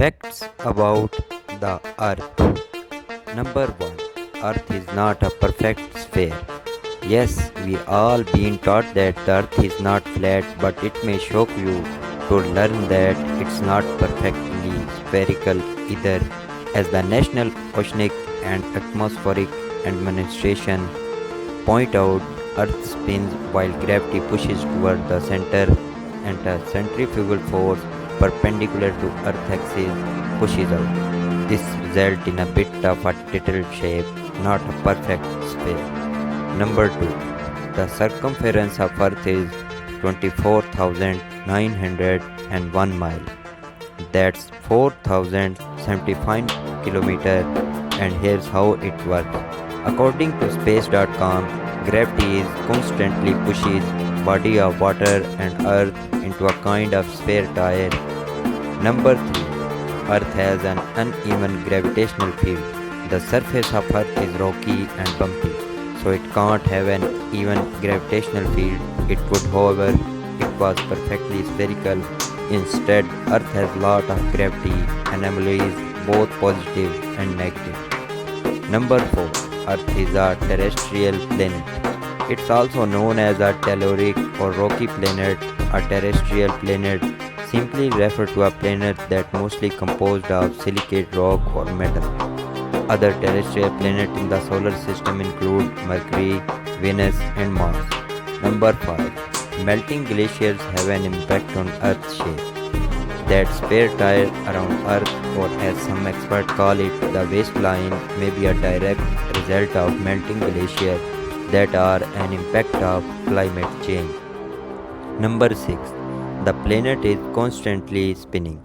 Facts about the Earth. Number 1. Earth is not a perfect sphere. Yes, we all been taught that the Earth is not flat, but it may shock you to learn that it's not perfectly spherical either, as the National Oceanic and Atmospheric Administration point out. Earth spins while gravity pushes toward the center, and a centrifugal force perpendicular to Earth axis pushes out. This results in a bit of a tilted shape, not a perfect sphere. Number 2. The circumference of Earth is 24,901 miles. That's 4,075 kilometers, and here's how it works. According to space.com, gravity is constantly pushes body of water and Earth into a kind of spare tire. Number 3. Earth has an uneven gravitational field. The surface of Earth is rocky and bumpy, so it can't have an even gravitational field. It would, however, it was perfectly spherical. Instead, Earth has lot of gravity anomalies, both positive and negative. Number 4. Earth is a terrestrial planet. It's also known as a telluric or rocky planet. A terrestrial planet simply refers to a planet that mostly composed of silicate rock or metal. Other terrestrial planets in the solar system include Mercury, Venus, and Mars. Number 5. Melting glaciers have an impact on Earth's shape. That spare tire around Earth, or as some experts call it, the waistline, may be a direct result of melting glaciers that are an impact of climate change. Number 6. The planet is constantly spinning.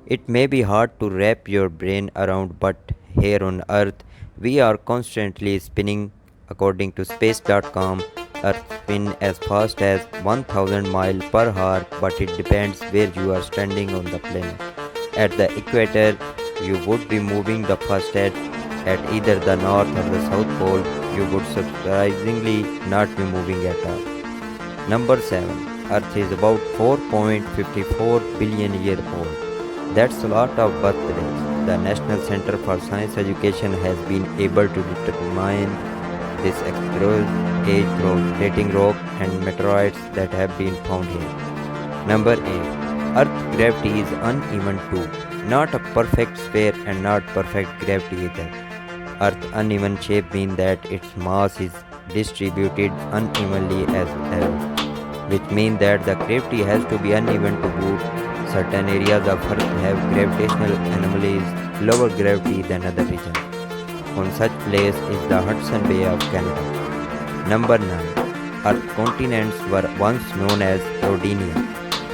It may be hard to wrap your brain around, but here on Earth, we are constantly spinning. According to space.com, Earth spins as fast as 1000 miles per hour, but it depends where you are standing on the planet. At the equator, you would be moving the fastest. At either the north or the south pole, you would surprisingly not be moving at all. Number 7. Earth is about 4.54 billion years old. That's a lot of birthdays. The National Center for Science Education has been able to determine this explosive age through dating rock and meteorites that have been found here. Number 8. Earth's gravity is uneven too. Not a perfect sphere and not perfect gravity either. Earth's uneven shape means that its mass is distributed unevenly as well, which means that the gravity has to be uneven to boot. Certain areas of Earth have gravitational anomalies, lower gravity than other regions. One such place is the Hudson Bay of Canada. Number 9. Earth continents were once known as Rodinia.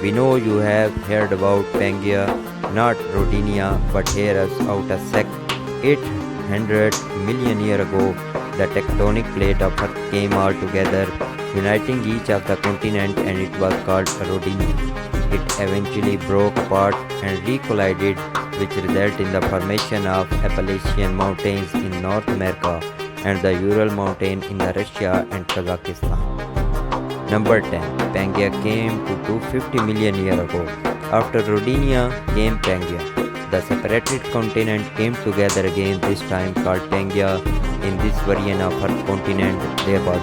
We know you have heard about Pangaea, not Rodinia, but hear us out a sec. 800 million years ago, the tectonic plate of Earth came all together, uniting each of the continent, and it was called Rodinia. It eventually broke apart and recollided, which resulted in the formation of Appalachian Mountains in North America and the Ural Mountain in the Russia and Kazakhstan. Number 10. Pangaea came to 250 million years ago. After Rodinia came Pangaea. The separated continent came together again, this time called Pangaea. In this variant of Earth continent, there was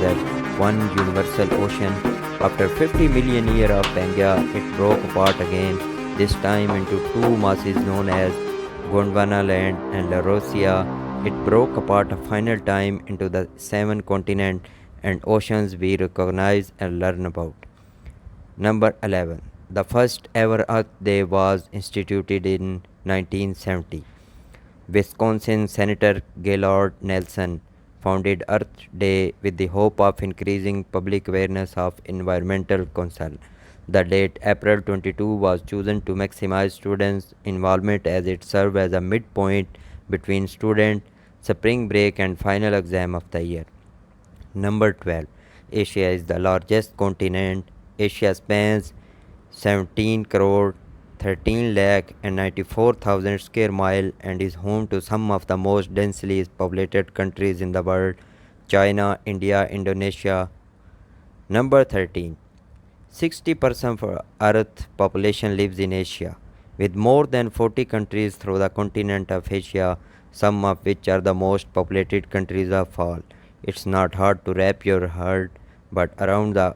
one universal ocean. After 50 million years of Pangaea, it broke apart again, this time into two masses known as Gondwana land and Laurasia. It broke apart a final time into the 7 continents and oceans we recognize and learn about. Number 11. The first ever Earth Day was instituted in 1970. Wisconsin Senator Gaylord Nelson founded Earth Day with the hope of increasing public awareness of environmental concern. The date April 22 was chosen to maximize students' involvement as it served as a midpoint between student spring break and final exam of the year. Number 12. Asia is the largest continent. Asia spans 17 crore 13 lakh and 94,000 square mile and is home to some of the most densely populated countries in the world: China, India, Indonesia. Number 13. 60% of Earth population lives in Asia. with more than 40 countries through the continent of Asia, some of which are the most populated countries of all. It's not hard to wrap your head but around the